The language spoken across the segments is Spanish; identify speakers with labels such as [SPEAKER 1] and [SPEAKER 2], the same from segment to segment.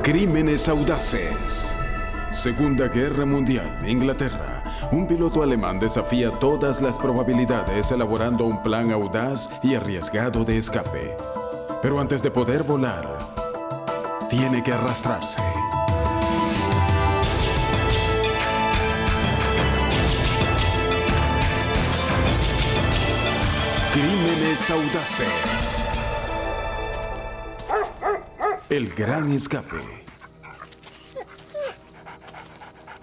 [SPEAKER 1] Crímenes audaces. Segunda Guerra Mundial, Inglaterra. Un piloto alemán desafía todas las probabilidades elaborando un plan audaz y arriesgado de escape. Pero antes de poder volar, tiene que arrastrarse. Crímenes audaces. El gran escape.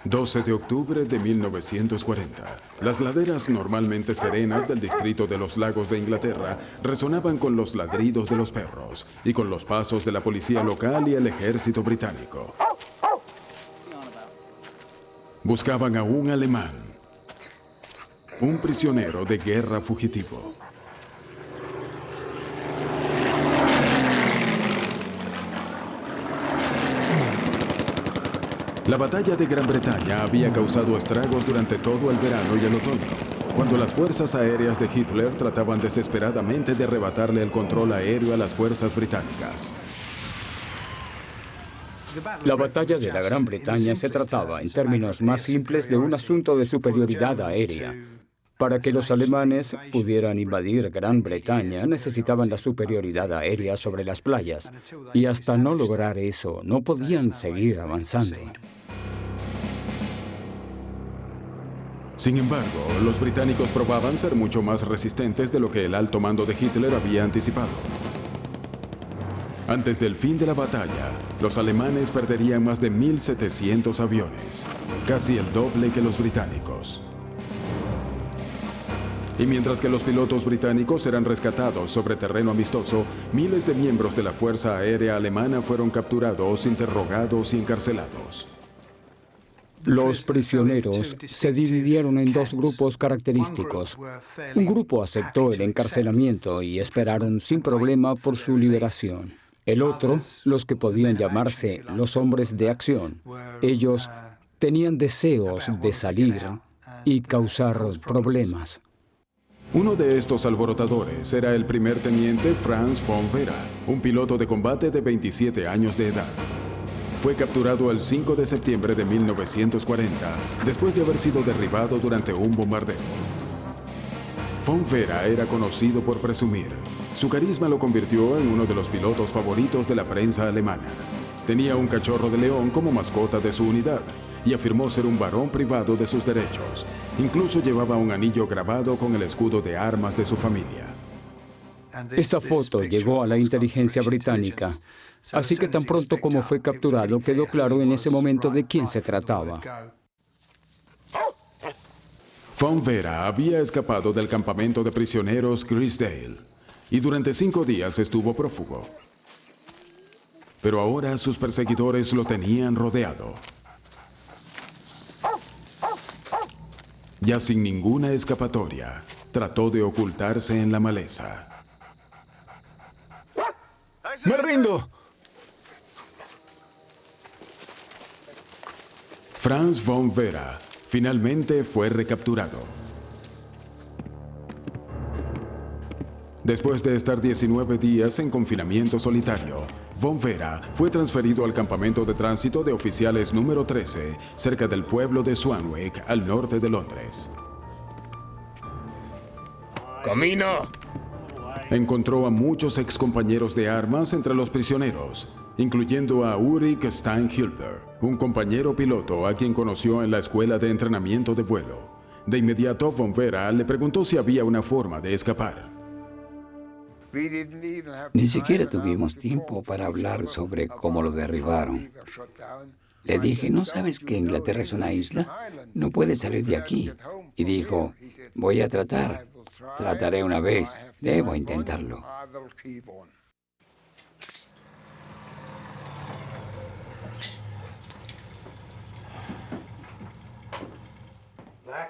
[SPEAKER 1] 12 de octubre de 1940. Las laderas normalmente serenas del distrito de los Lagos de Inglaterra resonaban con los ladridos de los perros y con los pasos de la policía local y el ejército británico. Buscaban a un alemán, un prisionero de guerra fugitivo. La batalla de Gran Bretaña había causado estragos durante todo el verano y el otoño, cuando las fuerzas aéreas de Hitler trataban desesperadamente de arrebatarle el control aéreo a las fuerzas británicas.
[SPEAKER 2] La batalla de la Gran Bretaña se trataba, en términos más simples, de un asunto de superioridad aérea. Para que los alemanes pudieran invadir Gran Bretaña, necesitaban la superioridad aérea sobre las playas, y hasta no lograr eso, no podían seguir avanzando.
[SPEAKER 1] Sin embargo, los británicos probaban ser mucho más resistentes de lo que el alto mando de Hitler había anticipado. Antes del fin de la batalla, los alemanes perderían más de 1.700 aviones, casi el doble que los británicos. Y mientras que los pilotos británicos eran rescatados sobre terreno amistoso, miles de miembros de la Fuerza Aérea Alemana fueron capturados, interrogados y encarcelados.
[SPEAKER 2] Los prisioneros se dividieron en dos grupos característicos. Un grupo aceptó el encarcelamiento y esperaron sin problema por su liberación. El otro, los que podían llamarse los hombres de acción, ellos tenían deseos de salir y causar problemas.
[SPEAKER 1] Uno de estos alborotadores era el primer teniente Franz von Vera, un piloto de combate de 27 años de edad. Fue capturado el 5 de septiembre de 1940, después de haber sido derribado durante un bombardeo. Von Vera era conocido por presumir. Su carisma lo convirtió en uno de los pilotos favoritos de la prensa alemana. Tenía un cachorro de león como mascota de su unidad y afirmó ser un varón privado de sus derechos. Incluso llevaba un anillo grabado con el escudo de armas de su familia.
[SPEAKER 2] Esta foto llegó a la inteligencia británica, así que tan pronto como fue capturado, quedó claro en ese momento de quién se trataba.
[SPEAKER 1] Von Vera había escapado del campamento de prisioneros Grisdale y durante 5 días estuvo prófugo. Pero ahora sus perseguidores lo tenían rodeado. Ya sin ninguna escapatoria, trató de ocultarse en la maleza.
[SPEAKER 3] ¡Me rindo!
[SPEAKER 1] Franz von Vera finalmente fue recapturado. Después de estar 19 días en confinamiento solitario, von Vera fue transferido al campamento de tránsito de oficiales número 13, cerca del pueblo de Swanwick, al norte de Londres.
[SPEAKER 3] ¡Camina!
[SPEAKER 1] Encontró a muchos excompañeros de armas entre los prisioneros, incluyendo a Ulrich Steinhilper, un compañero piloto a quien conoció en la escuela de entrenamiento de vuelo. De inmediato, von Vera le preguntó si había una forma de escapar.
[SPEAKER 4] Ni siquiera tuvimos tiempo para hablar sobre cómo lo derribaron. Le dije, ¿no sabes que Inglaterra es una isla? No puedes salir de aquí. Y dijo, voy a tratar. Trataré una vez. Debo intentarlo.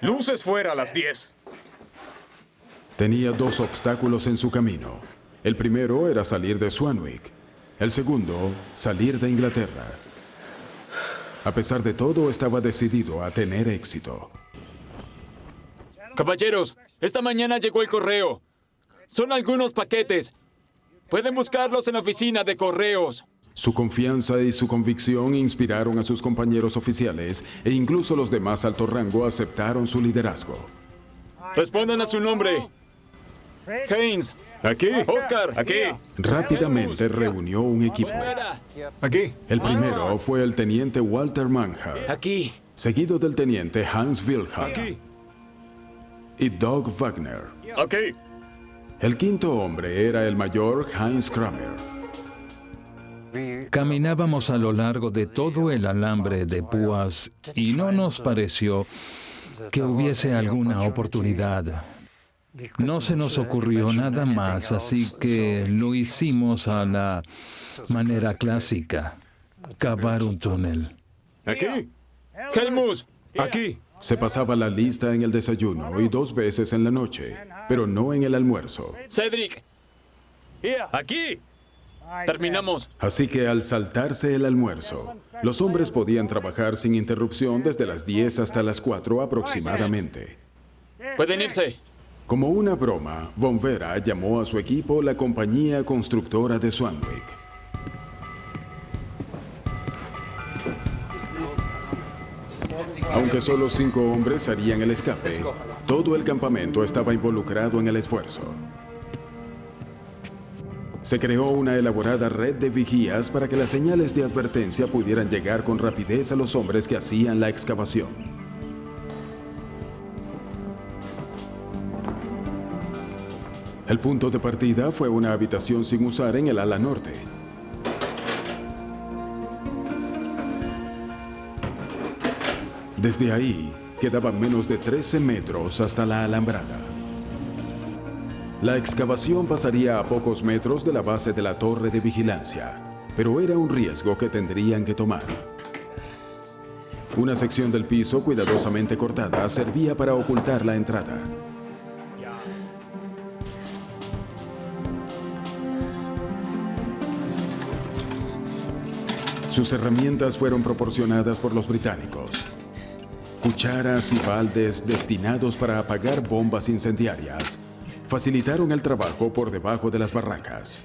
[SPEAKER 3] ¡Luces fuera a las 10!
[SPEAKER 1] Tenía 2 obstáculos en su camino. El primero era salir de Swanwick. El segundo, salir de Inglaterra. A pesar de todo, estaba decidido a tener éxito.
[SPEAKER 3] Caballeros, esta mañana llegó el correo. Son algunos paquetes. Pueden buscarlos en la oficina de correos.
[SPEAKER 1] Su confianza y su convicción inspiraron a sus compañeros oficiales e incluso los de más alto rango aceptaron su liderazgo.
[SPEAKER 3] Respondan a su nombre. Haynes.
[SPEAKER 5] Aquí.
[SPEAKER 3] Oscar.
[SPEAKER 5] Aquí.
[SPEAKER 1] Rápidamente reunió un equipo.
[SPEAKER 3] Fuera.
[SPEAKER 5] Aquí.
[SPEAKER 1] El primero fue el teniente Walter Manhart,
[SPEAKER 3] Aquí.
[SPEAKER 1] seguido del teniente Hans Wilhelm
[SPEAKER 5] Aquí.
[SPEAKER 1] y Doug Wagner.
[SPEAKER 5] Aquí.
[SPEAKER 1] El quinto hombre era el mayor Heinz Kramer.
[SPEAKER 6] Caminábamos a lo largo de todo el alambre de púas y no nos pareció que hubiese alguna oportunidad. No se nos ocurrió nada más, así que lo hicimos a la manera clásica, cavar un túnel.
[SPEAKER 5] Aquí.
[SPEAKER 3] Helmus.
[SPEAKER 5] Aquí.
[SPEAKER 1] Se pasaba la lista en el desayuno y 2 veces en la noche, pero no en el almuerzo.
[SPEAKER 3] Cedric.
[SPEAKER 5] Aquí.
[SPEAKER 3] Terminamos.
[SPEAKER 1] Así que al saltarse el almuerzo, los hombres podían trabajar sin interrupción desde las 10 hasta las 4 aproximadamente.
[SPEAKER 3] Pueden irse.
[SPEAKER 1] Como una broma, Von Vera llamó a su equipo la compañía constructora de Swanwick. Aunque solo 5 hombres harían el escape, todo el campamento estaba involucrado en el esfuerzo. Se creó una elaborada red de vigías para que las señales de advertencia pudieran llegar con rapidez a los hombres que hacían la excavación. El punto de partida fue una habitación sin usar en el ala norte. Desde ahí, quedaban menos de 13 metros hasta la alambrada. La excavación pasaría a pocos metros de la base de la torre de vigilancia, pero era un riesgo que tendrían que tomar. Una sección del piso cuidadosamente cortada servía para ocultar la entrada. Sus herramientas fueron proporcionadas por los británicos. Cucharas y baldes destinados para apagar bombas incendiarias facilitaron el trabajo por debajo de las barracas.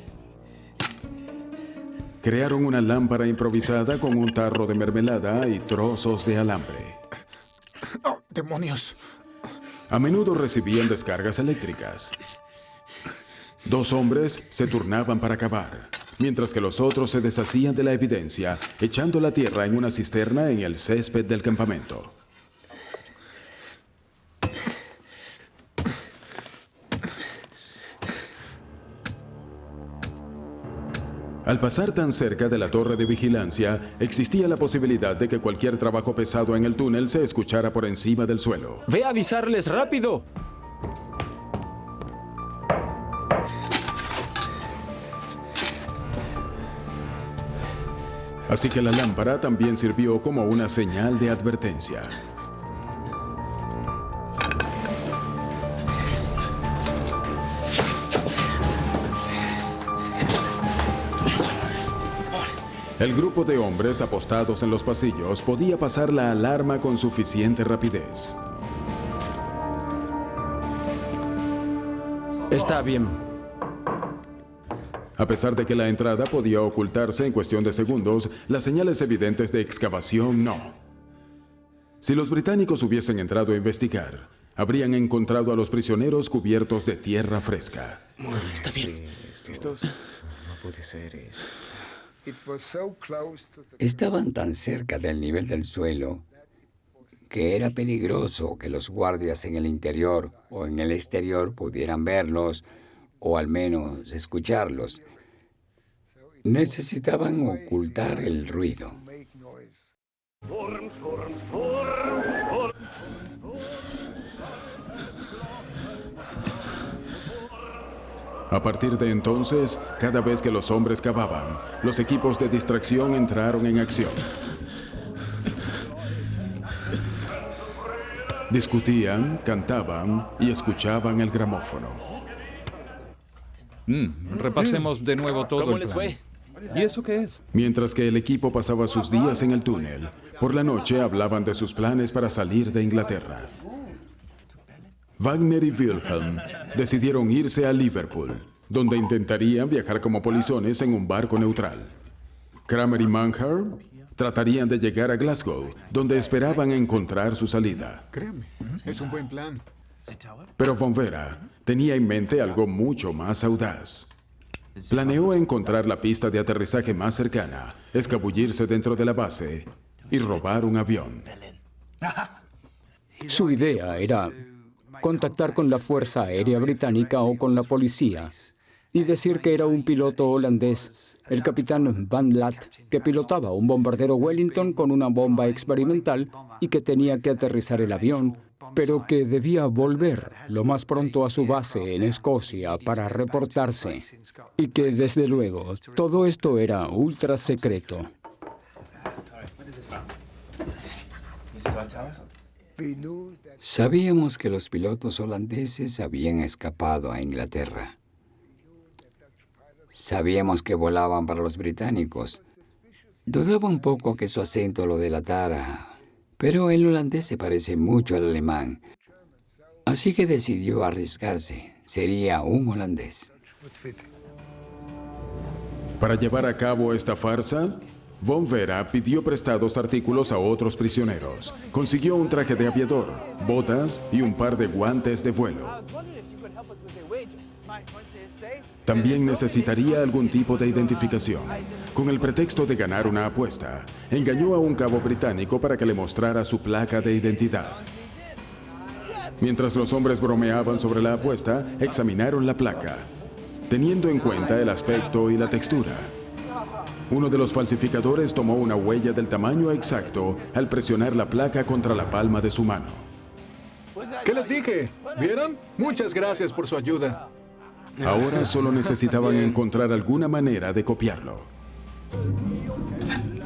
[SPEAKER 1] Crearon una lámpara improvisada con un tarro de mermelada y trozos de alambre.
[SPEAKER 3] ¡Oh, demonios!
[SPEAKER 1] A menudo recibían descargas eléctricas. 2 hombres se turnaban para cavar, mientras que los otros se deshacían de la evidencia, echando la tierra en una cisterna en el césped del campamento. Al pasar tan cerca de la torre de vigilancia, existía la posibilidad de que cualquier trabajo pesado en el túnel se escuchara por encima del suelo.
[SPEAKER 7] ¡Ve a avisarles rápido!
[SPEAKER 1] Así que la lámpara también sirvió como una señal de advertencia. El grupo de hombres apostados en los pasillos podía pasar la alarma con suficiente rapidez.
[SPEAKER 7] Está bien.
[SPEAKER 1] A pesar de que la entrada podía ocultarse en cuestión de segundos, las señales evidentes de excavación no. Si los británicos hubiesen entrado a investigar, habrían encontrado a los prisioneros cubiertos de tierra fresca.
[SPEAKER 3] Está bien.
[SPEAKER 5] ¿Listos? No puede ser eso.
[SPEAKER 4] Estaban tan cerca del nivel del suelo que era peligroso que los guardias en el interior o en el exterior pudieran verlos o al menos escucharlos. Necesitaban ocultar el ruido.
[SPEAKER 1] A partir de entonces, cada vez que los hombres cavaban, los equipos de distracción entraron en acción. Discutían, cantaban y escuchaban el gramófono.
[SPEAKER 6] Repasemos de nuevo todo
[SPEAKER 3] ¿Cómo
[SPEAKER 6] el
[SPEAKER 3] les
[SPEAKER 6] plan.
[SPEAKER 3] fue?
[SPEAKER 6] ¿Y eso qué es?
[SPEAKER 1] Mientras que el equipo pasaba sus días en el túnel, por la noche hablaban de sus planes para salir de Inglaterra. Wagner y Wilhelm decidieron irse a Liverpool, donde intentarían viajar como polizones en un barco neutral. Kramer y Manger tratarían de llegar a Glasgow, donde esperaban encontrar su salida.
[SPEAKER 8] Créame, es un buen plan.
[SPEAKER 1] Pero Von Vera tenía en mente algo mucho más audaz. Planeó encontrar la pista de aterrizaje más cercana, escabullirse dentro de la base y robar un avión.
[SPEAKER 2] Su idea era contactar con la Fuerza Aérea Británica o con la policía y decir que era un piloto holandés, el capitán Van Laat, que pilotaba un bombardero Wellington con una bomba experimental y que tenía que aterrizar el avión, pero que debía volver lo más pronto a su base en Escocia para reportarse. Y que, desde luego, todo esto era ultra secreto.
[SPEAKER 4] Sabíamos que los pilotos holandeses habían escapado a Inglaterra. Sabíamos que volaban para los británicos. Dudaba un poco que su acento lo delatara, pero el holandés se parece mucho al alemán. Así que decidió arriesgarse. Sería un holandés.
[SPEAKER 1] Para llevar a cabo esta farsa, Von Vera pidió prestados artículos a otros prisioneros. Consiguió un traje de aviador, botas y un par de guantes de vuelo. También necesitaría algún tipo de identificación. Con el pretexto de ganar una apuesta, engañó a un cabo británico para que le mostrara su placa de identidad. Mientras los hombres bromeaban sobre la apuesta, examinaron la placa, teniendo en cuenta el aspecto y la textura. Uno de los falsificadores tomó una huella del tamaño exacto al presionar la placa contra la palma de su mano.
[SPEAKER 8] ¿Qué les dije? ¿Vieron? Muchas gracias por su ayuda.
[SPEAKER 1] Ahora solo necesitaban encontrar alguna manera de copiarlo.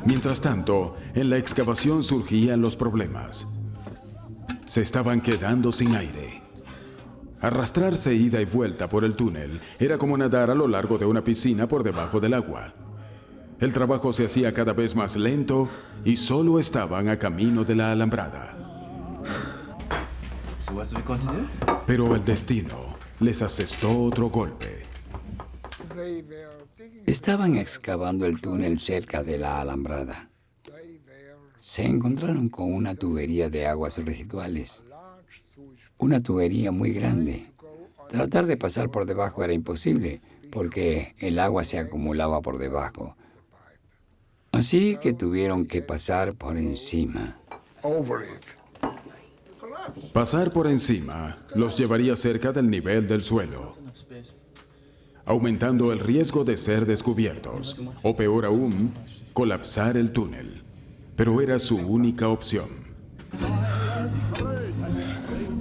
[SPEAKER 1] Mientras tanto, en la excavación surgían los problemas. Se estaban quedando sin aire. Arrastrarse ida y vuelta por el túnel era como nadar a lo largo de una piscina por debajo del agua. El trabajo se hacía cada vez más lento y solo estaban a camino de la alambrada. Pero el destino les asestó otro golpe.
[SPEAKER 4] Estaban excavando el túnel cerca de la alambrada. Se encontraron con una tubería de aguas residuales. Una tubería muy grande. Tratar de pasar por debajo era imposible, porque el agua se acumulaba por debajo. Así que tuvieron que pasar por encima.
[SPEAKER 1] Pasar por encima los llevaría cerca del nivel del suelo, aumentando el riesgo de ser descubiertos, o peor aún, colapsar el túnel. Pero era su única opción.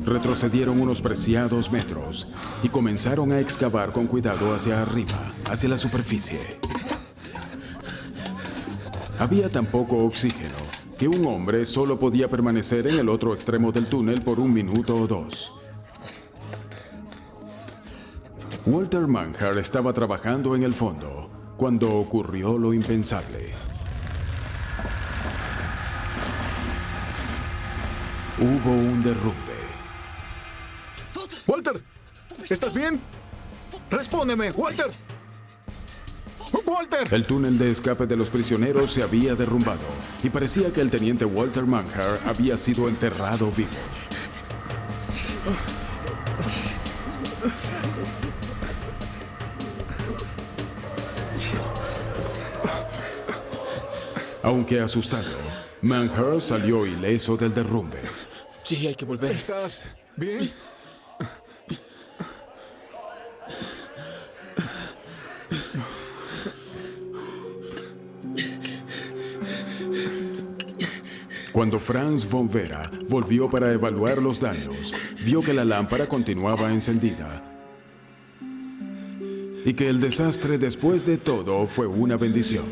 [SPEAKER 1] Retrocedieron unos preciados metros y comenzaron a excavar con cuidado hacia arriba, hacia la superficie. Había tan poco oxígeno que un hombre solo podía permanecer en el otro extremo del túnel por 1 minuto o 2. Walter Manger estaba trabajando en el fondo cuando ocurrió lo impensable. Hubo un derrumbe.
[SPEAKER 8] Walter, ¿estás bien? Respóndeme, Walter. ¡Walter!
[SPEAKER 1] El túnel de escape de los prisioneros se había derrumbado y parecía que el teniente Walter Manger había sido enterrado vivo. Aunque asustado, Manger salió ileso del derrumbe.
[SPEAKER 3] Sí, hay que volver.
[SPEAKER 8] ¿Estás bien?
[SPEAKER 1] Cuando Franz von Vera volvió para evaluar los daños, vio que la lámpara continuaba encendida y que el desastre después de todo fue una bendición.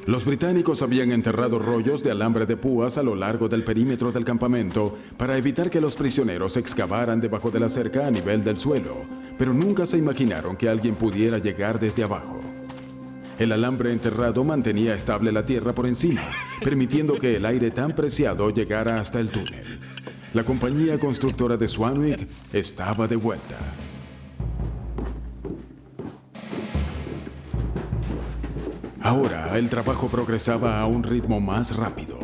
[SPEAKER 1] Los británicos habían enterrado rollos de alambre de púas a lo largo del perímetro del campamento para evitar que los prisioneros excavaran debajo de la cerca a nivel del suelo, pero nunca se imaginaron que alguien pudiera llegar desde abajo. El alambre enterrado mantenía estable la tierra por encima, permitiendo que el aire tan preciado llegara hasta el túnel. La compañía constructora de Swanwick estaba de vuelta. Ahora el trabajo progresaba a un ritmo más rápido.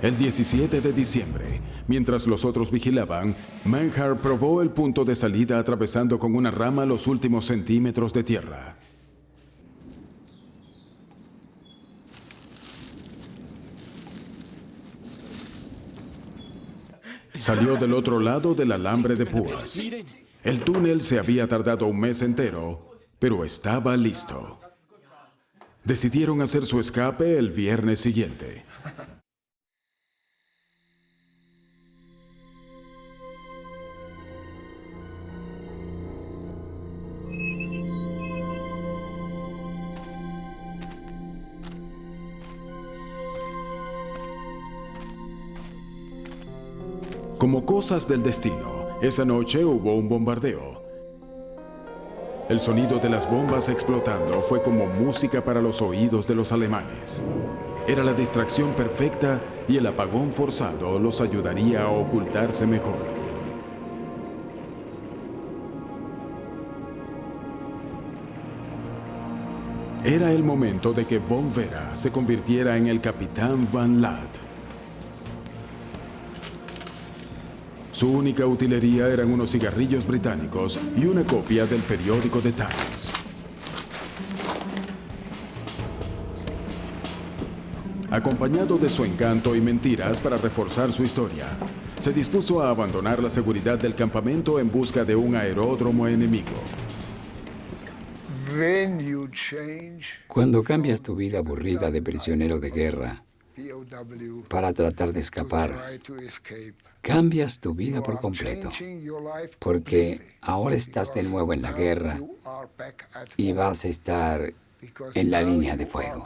[SPEAKER 1] El 17 de diciembre, mientras los otros vigilaban, Manhart probó el punto de salida atravesando con una rama los últimos centímetros de tierra. Salió del otro lado del alambre de púas. El túnel se había tardado un mes entero, pero estaba listo. Decidieron hacer su escape el viernes siguiente. Como cosas del destino, esa noche hubo un bombardeo. El sonido de las bombas explotando fue como música para los oídos de los alemanes. Era la distracción perfecta y el apagón forzado los ayudaría a ocultarse mejor. Era el momento de que Von Vera se convirtiera en el Capitán Van Laat. Su única utilería eran unos cigarrillos británicos y una copia del periódico The Times. Acompañado de su encanto y mentiras para reforzar su historia, se dispuso a abandonar la seguridad del campamento en busca de un aeródromo enemigo.
[SPEAKER 4] Cuando cambias tu vida aburrida de prisionero de guerra para tratar de escapar, cambias tu vida por completo, porque ahora estás de nuevo en la guerra y vas a estar en la línea de fuego.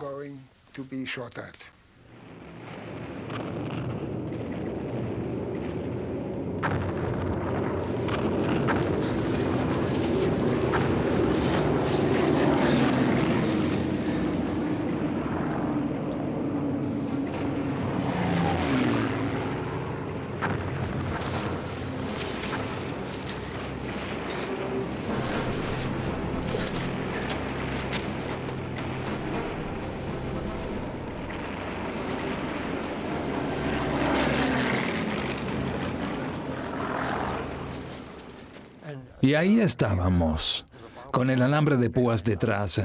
[SPEAKER 6] Y ahí estábamos, con el alambre de púas detrás,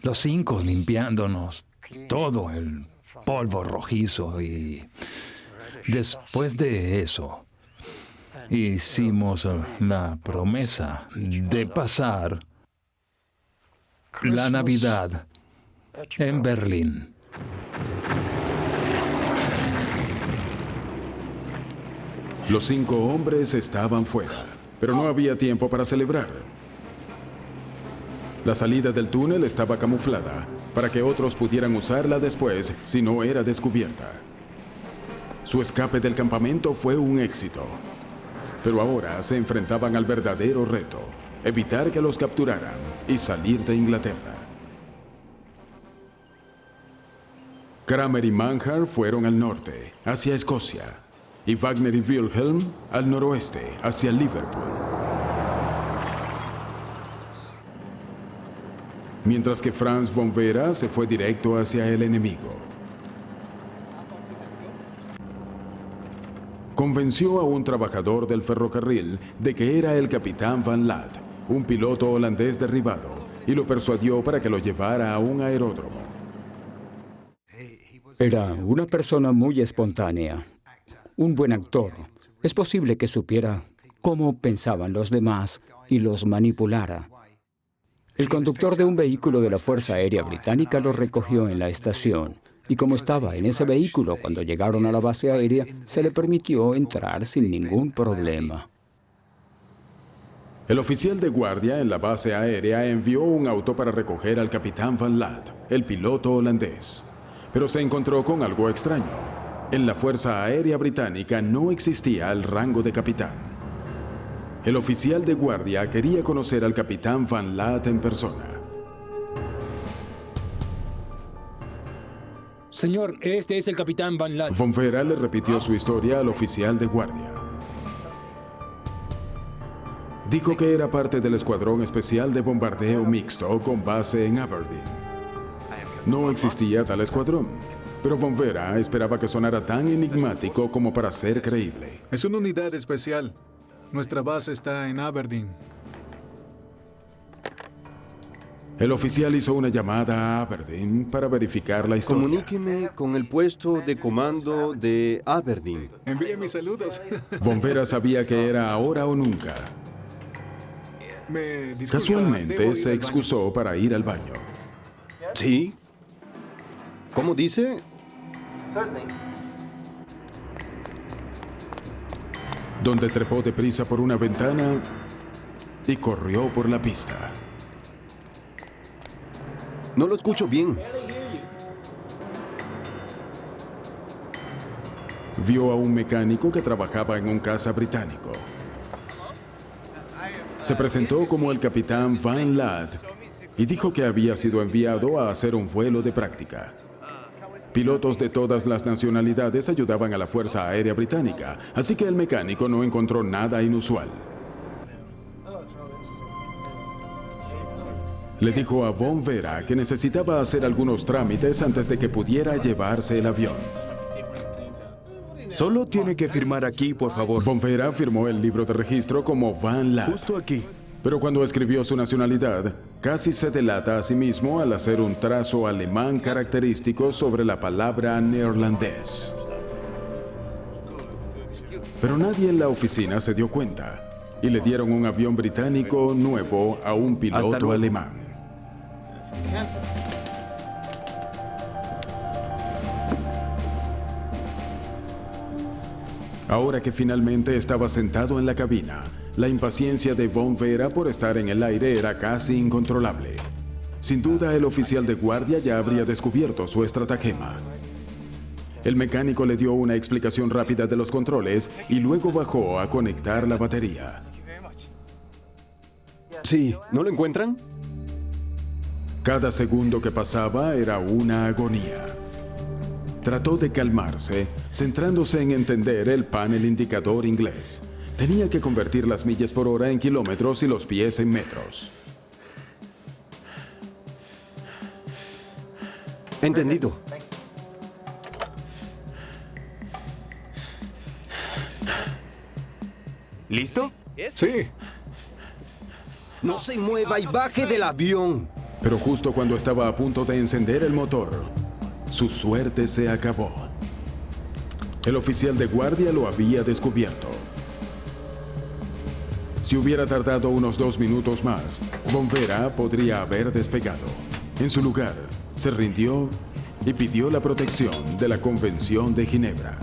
[SPEAKER 6] los 5 limpiándonos todo el polvo rojizo, y después de eso hicimos la promesa de pasar la Navidad en Berlín.
[SPEAKER 1] Los 5 hombres estaban fuera, pero no había tiempo para celebrar. La salida del túnel estaba camuflada para que otros pudieran usarla después si no era descubierta. Su escape del campamento fue un éxito, pero ahora se enfrentaban al verdadero reto: evitar que los capturaran y salir de Inglaterra. Kramer y Manhart fueron al norte, hacia Escocia, y Wagner y Wilhelm al noroeste, hacia Liverpool. Mientras que Franz von Vera se fue directo hacia el enemigo. Convenció a un trabajador del ferrocarril de que era el capitán Van Laat, un piloto holandés derribado, y lo persuadió para que lo llevara a un aeródromo.
[SPEAKER 2] Era una persona muy espontánea, un buen actor. Es posible que supiera cómo pensaban los demás y los manipulara. El conductor de un vehículo de la Fuerza Aérea Británica lo recogió en la estación, y como estaba en ese vehículo cuando llegaron a la base aérea, se le permitió entrar sin ningún problema.
[SPEAKER 1] El oficial de guardia en la base aérea envió un auto para recoger al capitán Van Laat, el piloto holandés. Pero se encontró con algo extraño. En la Fuerza Aérea Británica no existía el rango de capitán. El oficial de guardia quería conocer al capitán Van Laat en persona.
[SPEAKER 7] Señor, este es el capitán Van Laat.
[SPEAKER 1] Von Vera le repitió su historia al oficial de guardia. Dijo que era parte del escuadrón especial de bombardeo mixto con base en Aberdeen. No existía tal escuadrón, pero Von Vera esperaba que sonara tan enigmático como para ser creíble.
[SPEAKER 8] Es una unidad especial. Nuestra base está en Aberdeen.
[SPEAKER 1] El oficial hizo una llamada a Aberdeen para verificar la historia.
[SPEAKER 9] Comuníqueme con el puesto de comando de Aberdeen.
[SPEAKER 8] Envíe mis saludos.
[SPEAKER 1] Von Vera sabía que era ahora o nunca.
[SPEAKER 8] Disculpa,
[SPEAKER 1] Casualmente
[SPEAKER 8] debo ir
[SPEAKER 1] se
[SPEAKER 8] al baño.
[SPEAKER 1] excusó para ir al baño.
[SPEAKER 9] ¿Sí? ¿Cómo dice?
[SPEAKER 1] Donde trepó deprisa por una ventana y corrió por la pista.
[SPEAKER 9] No lo escucho bien.
[SPEAKER 1] Vio a un mecánico que trabajaba en un caza británico. Se presentó como el capitán Van Ladd y dijo que había sido enviado a hacer un vuelo de práctica. Pilotos de todas las nacionalidades ayudaban a la Fuerza Aérea Británica, así que el mecánico no encontró nada inusual. Le dijo a Von Vera que necesitaba hacer algunos trámites antes de que pudiera llevarse el avión.
[SPEAKER 5] Solo tiene que firmar aquí, por favor.
[SPEAKER 1] Von Vera firmó el libro de registro como Van Ladd.
[SPEAKER 5] Justo aquí.
[SPEAKER 1] Pero cuando escribió su nacionalidad, casi se delata a sí mismo al hacer un trazo alemán característico sobre la palabra neerlandés. Pero nadie en la oficina se dio cuenta y le dieron un avión británico nuevo a un piloto alemán. Ahora que finalmente estaba sentado en la cabina, la impaciencia de Von Vera por estar en el aire era casi incontrolable. Sin duda, el oficial de guardia ya habría descubierto su estratagema. El mecánico le dio una explicación rápida de los controles y luego bajó a conectar la batería.
[SPEAKER 9] Sí, ¿no lo encuentran?
[SPEAKER 1] Cada segundo que pasaba era una agonía. Trató de calmarse, centrándose en entender el panel indicador inglés. Tenía que convertir las millas por hora en kilómetros y los pies en metros.
[SPEAKER 9] Entendido.
[SPEAKER 5] ¿Listo?
[SPEAKER 8] Sí.
[SPEAKER 9] No se mueva y baje del avión.
[SPEAKER 1] Pero justo cuando estaba a punto de encender el motor, su suerte se acabó. El oficial de guardia lo había descubierto. Si hubiera tardado unos 2 minutos más, Von Vera podría haber despegado. En su lugar, se rindió y pidió la protección de la Convención de Ginebra.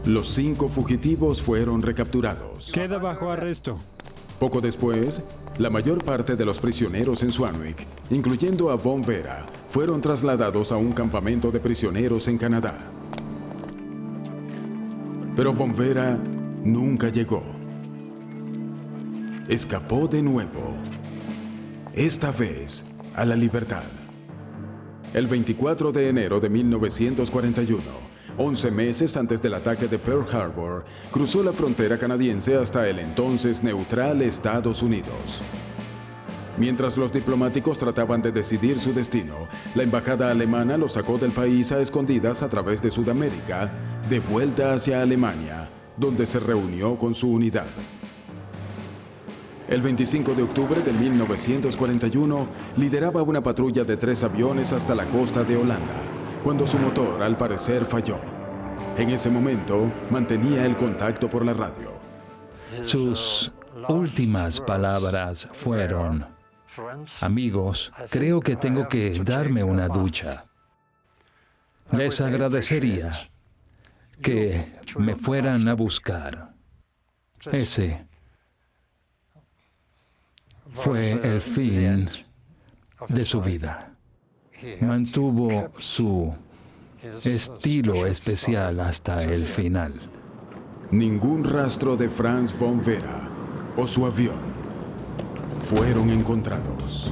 [SPEAKER 1] Los 5 fugitivos fueron recapturados.
[SPEAKER 10] Queda bajo arresto.
[SPEAKER 1] Poco después, la mayor parte de los prisioneros en Swanwick, incluyendo a Von Vera, fueron trasladados a un campamento de prisioneros en Canadá. Pero Von Vera nunca llegó. Escapó de nuevo, esta vez a la libertad. El 24 de enero de 1941, 11 meses antes del ataque de Pearl Harbor, cruzó la frontera canadiense hasta el entonces neutral Estados Unidos. Mientras los diplomáticos trataban de decidir su destino, la embajada alemana lo sacó del país a escondidas a través de Sudamérica, de vuelta hacia Alemania, donde se reunió con su unidad. El 25 de octubre de 1941, lideraba una patrulla de 3 aviones hasta la costa de Holanda, cuando su motor al parecer falló. En ese momento, mantenía el contacto por la radio.
[SPEAKER 6] Sus últimas palabras fueron: amigos, creo que tengo que darme una ducha. Les agradecería que me fueran a buscar. Ese fue el fin de su vida. Mantuvo su estilo especial hasta el final.
[SPEAKER 1] Ningún rastro de Franz von Vera o su avión fueron encontrados.